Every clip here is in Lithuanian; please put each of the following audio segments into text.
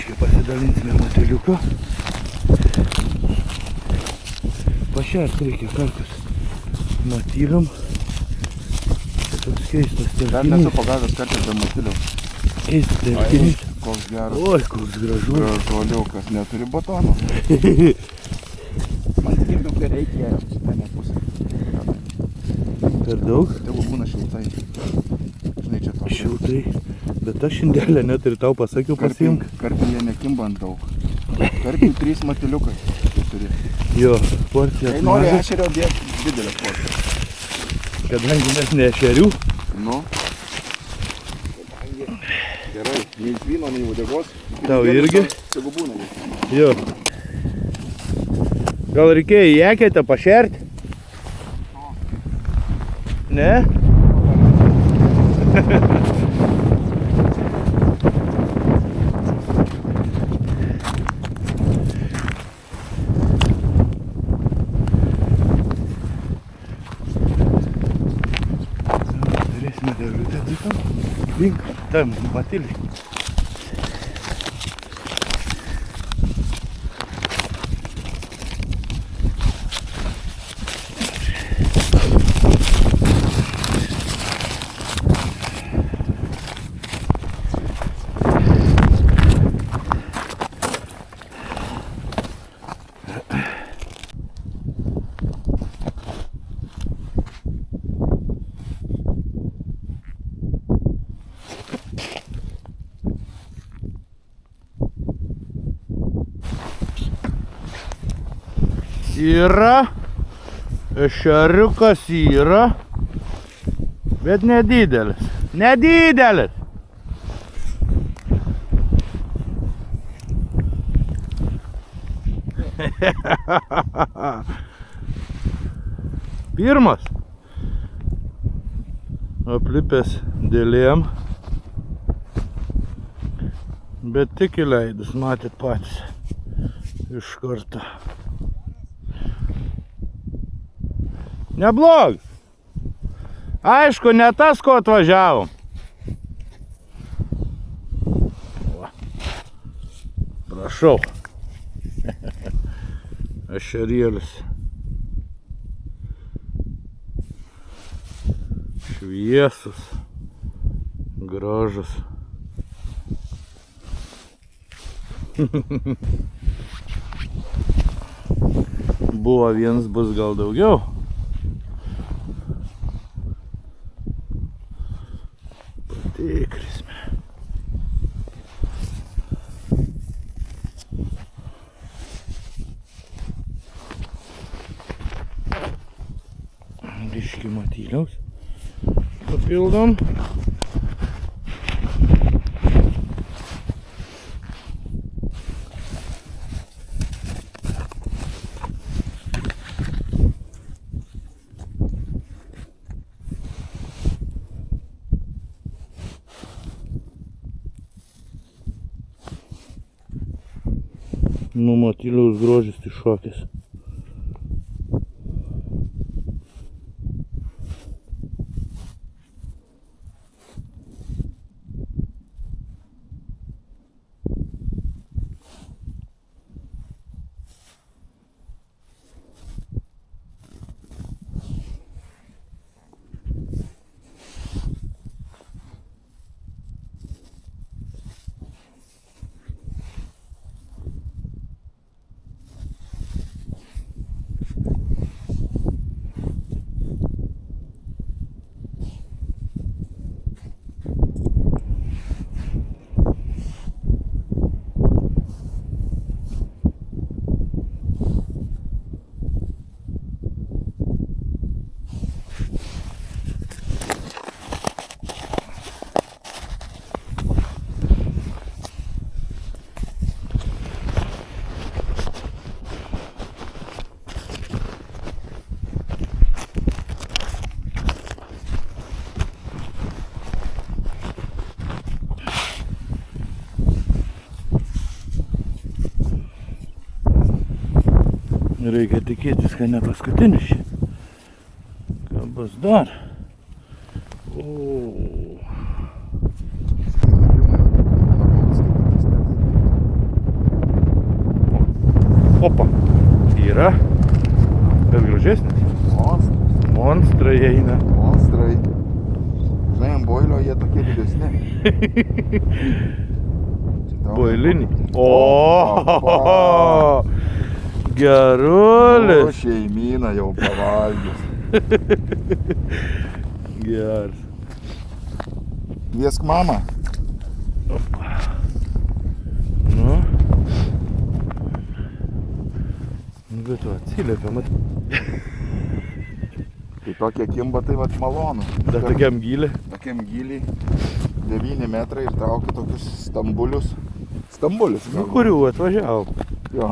Biškai pasidalinsime mateliuku. Pašert reikia kartus matylium. Tai toks keistas telkinys. Dar nesu pagavęs kartą be matilių. Keistas telkinys. Koks geras. Oi, koks gražus. Gražuoliukas, neturi batono. Man tiek daug reikia šitą nepusę. Per daug? Tegu būna šiltai. Žinai, čia toks. Šiltai. Bet aš šindelę net ir tau pasakiau pasiimk. Karpiai jie nekimba ant daug. Karpiai 3 matiliukai turi. Jo, porcija. Jei nori ešerio, dėk didelę porciją. Kadangi mes ne ešerių. Nu. Gerai, nei vyno, nei uodegos. Tau irgi? Tegu būna. Jo. Gal reikėjo į eketę pašerti? Ne? Darysime dėliutę dzikam. Link tam matilį. Yra, ešeriukas yra, bet nedidelis. Nedidelis! Pirmas. Aplipęs dėlėm. Bet tik įleidus, matėt patys. Iš karto. Neblog. Aišku, ne tas, ko atvažiavom. Va. Prašau. Ešerėlis. Šviesus. Gražus. Buvo vienas, bus gal daugiau. Patikrisime. Biškį matyliaus. Papildom. Nu, matyliaus grožis tai šokis. Reikia tikėtis, kad ne paskutinis čia. Ką bus dar? O. mažesnis. Monstras. Monstrai eina. Monstrai. Žinai, ant boilio jie tokie didesni. Boilinį. O, O, gerulis. šeimyna jau pavalgys. Geras. Kviesk mamą. Nu. Nu, bet tu atsiliepia, mat. Tai tokie kimba, tai vat malonu. Dar tokiam gylį. Tokiam gyliai 9 metrai ir traukia tokius stambulius. Stambulius. Nu, kurių atvažiavo. Jo.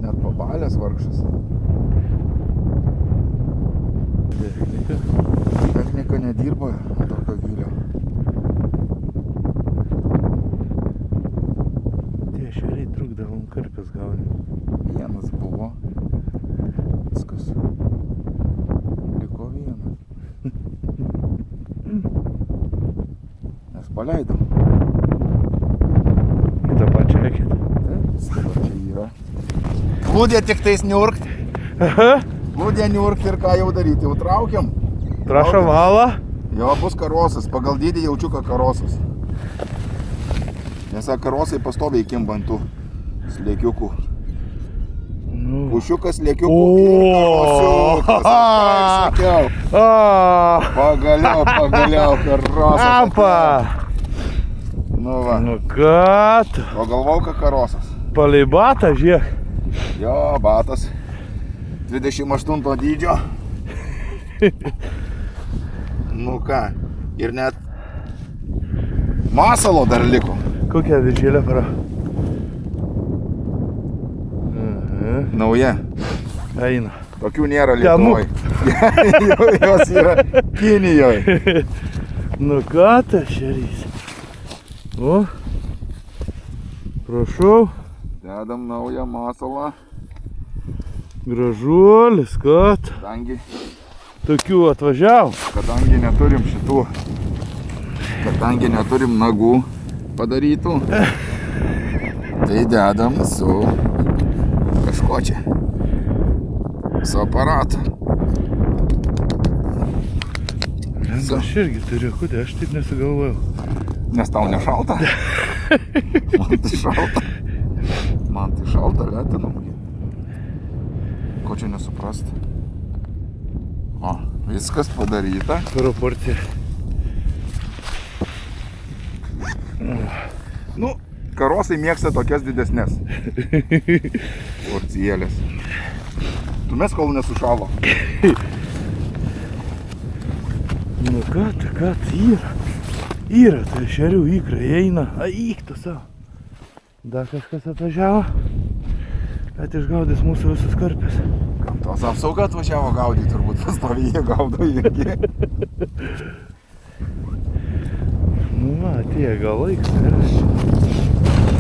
Net pabalės vargšas. Technika. Technika nedirba tokio gylio. Tie šeriai trukdavom karpės gauni. Vienas buvo. Viskas. Liko vienas. Nes paleidom. Į tą pačią eketę. Taip, čia yra. Glūdė tik tais niurkt. Aha. Glūdė niurkt ir ką jau daryti. Jau traukiam. Trašo valą. Jo, bus karosas. Pagal dydį jaučiuką karosas. Nes karosai pastoviai kimba ant tų slėkiukų. Nu. Pušiukas, slėkiukų ir karosiukas. Aš sakiau. Pagaliau karosas. Apa. Nu va. Nu ką tu? O galvau, kad karosas. Palei batą, žiūrėk. Jo, batas. 28 dydžio. Nu ką. Ir net masalo dar liko. Kokia didžiulė para? Nauja. Eina. Tokių nėra Lietuvoje. Jos yra Kinijoje. Nu ką ta šerys? O. Prašau. Dedam naują masalą. Gražuolis, kad. Tokių atvažiavo. Kadangi neturim šitų. Kadangi neturim nagų padarytų. Tai dedam su kažko čia. Su aparatu. Aš irgi turiu, kodėl aš taip nesugalvojau. Nes tau nešalta? Man tai šalta. Man tai šalta, letinam. Ko čia nesuprast? O, viskas padaryta. Proporcija. Nu, karosai mėgsta tokias didesnės. Porcijėlės. Tu mes kol nesušalo. Nu ką tai yra? Yra, tai šerių ikra eina. Eik tu savo. Dar kažkas atvažiavo. Bet išgaudys mūsų visus karpės. Gamtos apsauga atvažiavo gaudyti, turbūt pastoviai jie gaudo irgi. Nu va, atėjo gal laiks, ne?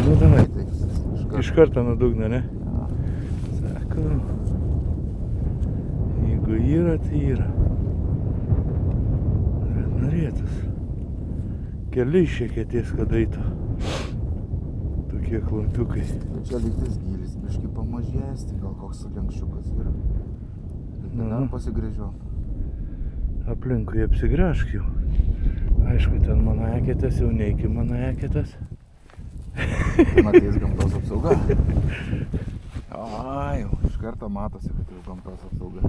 Nu davai. Iš karto nuo dugno, ne? Sakau. Jeigu yra, tai yra. Bet norėtus. Keli išėkėties, kad eitų. Tokie klampiukai. Čia lygtis gylis, biškai pamažės, tai gal koks lenkščiukas yra. Reikia dar pasigrėžiu. Aplinkui apsigręžk jau. Aišku, ten mano eketės, jau neiki mano eketės. Ten ateis gamtos apsauga. Jau iš karto matosi, kad jau gamtos apsauga.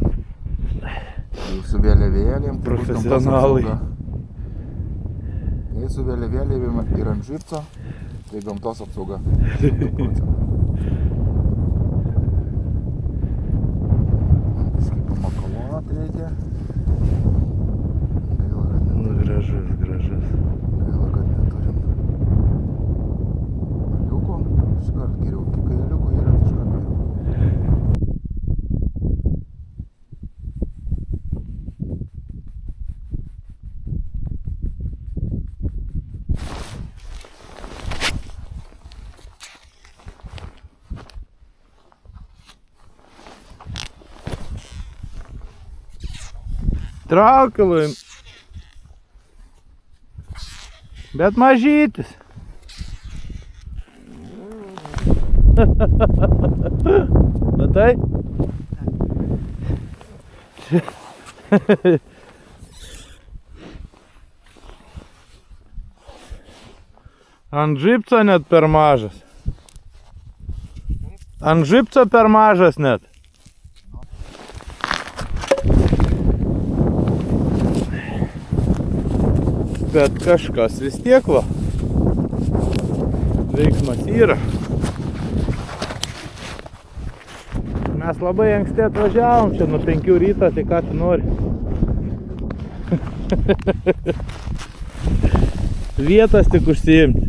Jau su vėliavėlėm, tai bus gamtos apsauga. Jei su vėliavėlėm ir ant žipco, tai gamtos apsauga. Viskai pamakaluot reikia. Gražus. Gaila, kad neturim. Aliuko, iškart geriau. Kai aliuko yra, tai iškart geriau. Traukilu. Bet mažytis. Matai? Ant žipco net per mažas. Ant žipco per mažas net. Bet kažkas vis tiek va. Veiksmas yra. Mes labai anksti atvažiavom, čia nuo 5 ryto, tai ką tu nori. Vietas tik užsiimti.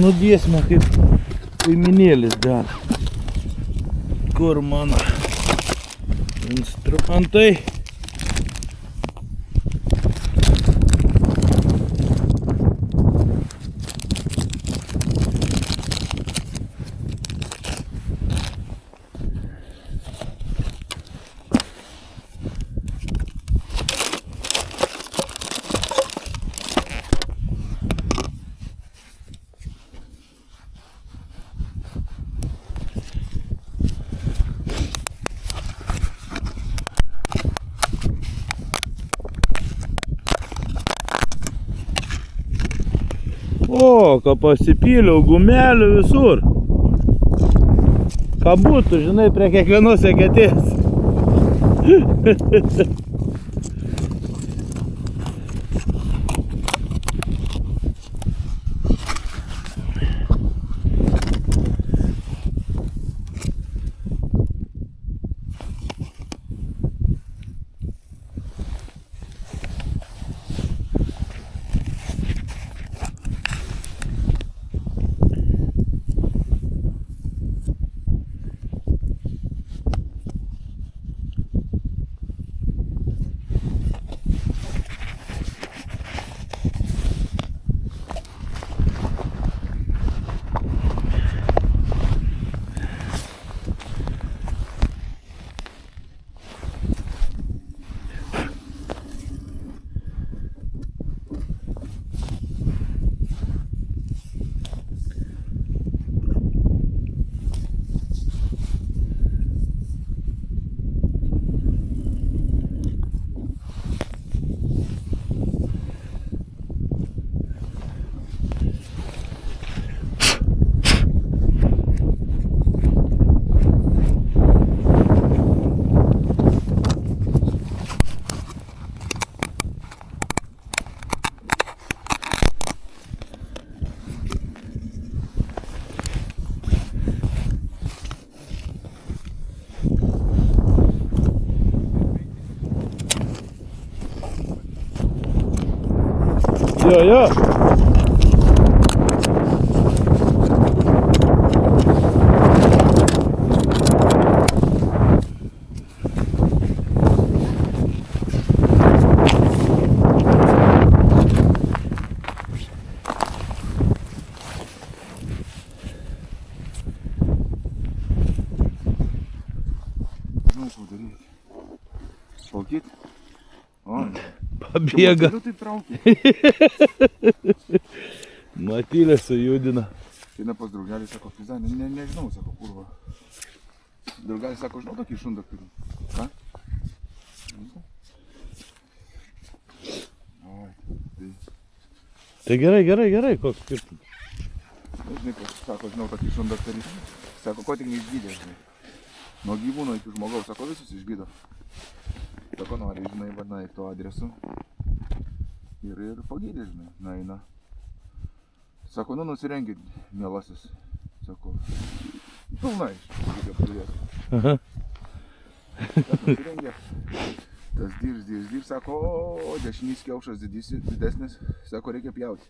Nudėsime kaip kaiminėlis dar. Kur mano instrumentai? O, ką pasipyliau, gumelių visur. Ką būtų, žinai, prie kiekvienos eketės. Jo. Palkyt? O, Pabėga. Tai traukia. Matylė sujudina. Eina pas draugelį, sako, pizda, nežinau, sako, kurva. Draugelis sako, žinau tokį šundaktarį. Ką? Oi, Tai gerai, koks skirtumas. Žinai, sako, žinau tokį šundaktarį. Sako, ko tik neišgydė, žinai. Nuo gyvūno iki žmogaus, sako, visus išgydo. Sako, nori, žinai, vadinai tuo adresu. Ir pagydė, žinai, naina. Sako, nu nusirenkit, mielasis. Sako, pilnai, reikia pradėti. Aha. Tas nusirengė. Tas dyrs, sako, o dešinys kiaušas didesnis, sako, reikia pjauti.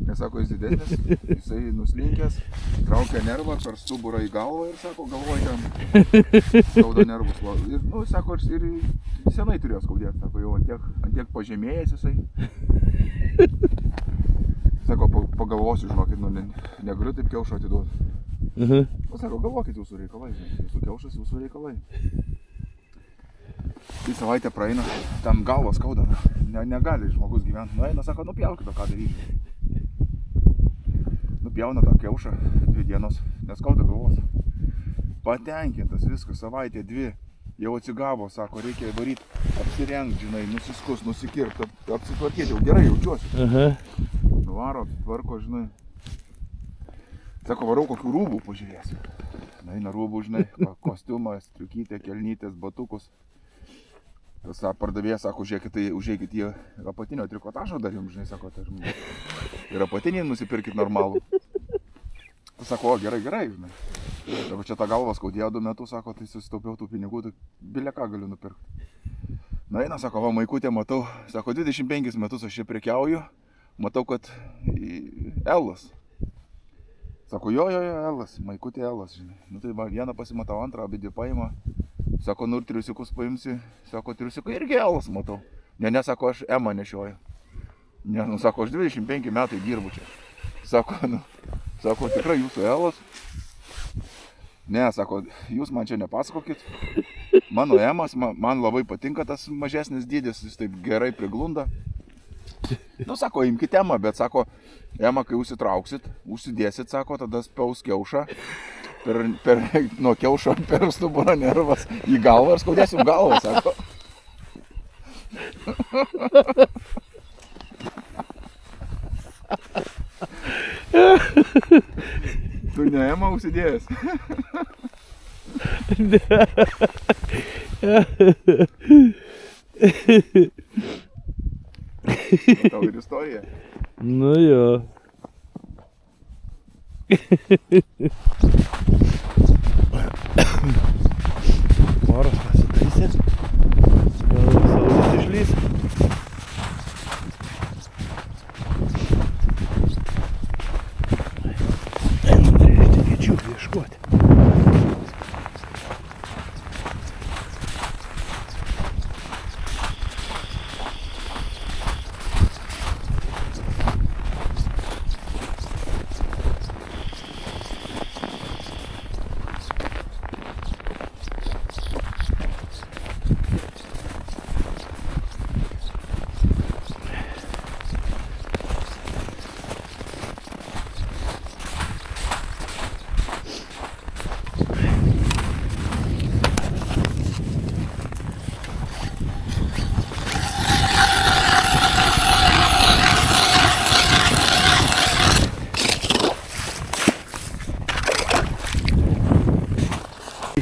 Nes sako, jis didesnis, jisai nuslinkęs, traukia nervą per stuburą į galvą ir sako, galvoj ten skauda nervus. Ir, nu, sako, ir senai turėjo skaudėti, sako, jau ant tiek pažemėjęs jisai. Sako, pagalvosiu, žinokit, nu, negaliu taip kiaušą atiduoti. O sako, galvokit jūsų reikalai, jūsų kiaušas, jūsų reikalai. Tai savaitę praeina, tam galvą skauda, negali žmogus gyventi. Nueina, sako, nupjaukit, ką daryti. Nupjauna tą kiaušą 2 dienos, neskauda galvos. Patenkintas viskas, savaitė 2, jau atsigavo, sako, reikia varyti, apsirengti, žinai, nusiskus, nusikirpti, apsitvarkyti, jau gerai jaučiuosi. Aha. Nuvaro, apsitvarko, žinai. Sako, varau kokių rūbų pažiūrėsiu. Eina rūbų, žinai, kostiumas, striukytė, kelnytės, batukus. Tas pardavėjas sako, užeikit į apatinio trikotažą dar jums, žinai, sako, tai žinai. Ir apatinį nusipirkit normalų. Tas sako, o gerai, žinai. Sako, čia tą galvą skaudėjo 2 metus, sako, tai susitaupiau tų pinigų, tai bilę ką galiu nupirkti. Na, eina, sako, va, maikutė, matau, sako, 25 metus aš čia prekiauju, matau, kad Elas. Sako, jo, Elas, maikutė Elas, žinai. Nu, tai va, vieną pasimatau, antrą, abidvi paima. Sako, nu ir triusiukus paimsi. Sako, triusiukai irgi Elas matau. Ne, sako, aš Emą nešioju. Ne, nu, sako, aš 25 metai dirbu čia. Sako, tikrai jūsų Elas. Ne, sako, jūs man čia nepasakokit. Mano Emas, man labai patinka tas mažesnis dydis, jis taip gerai priglunda. Nu, sako, imkite Emą, bet sako, Emą, kai užsitrauksit, užsidėsit, sako, tada spaus kiaušą. Nuo kiaušo per stuburą nervas į galvą ir skaudėsim galvą, sako. Tu ne Emą užsidėjęs. Tau ir istorija. Nu jo. Oras pasitaisė. Gal saulės išlys. Reikia kečiukų ieškoti.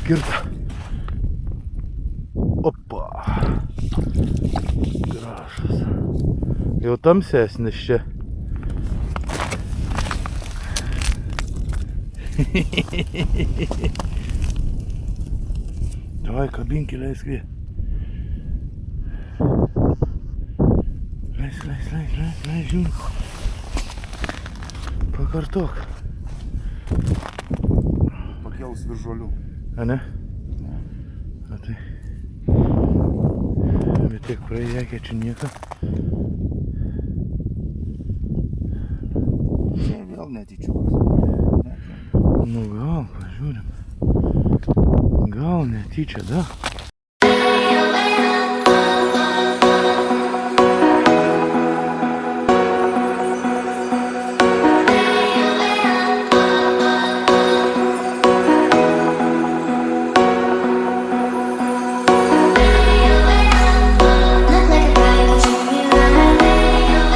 Kirta. Opa. Gražas. Jau tamsesnis čia. Davai, kabinkį, leisk vie. Leis, žiūrėk. Pakartok. Pakėlus virš žolių. A ne? A tai. Bet tiek praėjękia čia nieko. Čia vėl netyčiukas. Nu gal, pažiūrim. Gal netyčia, da?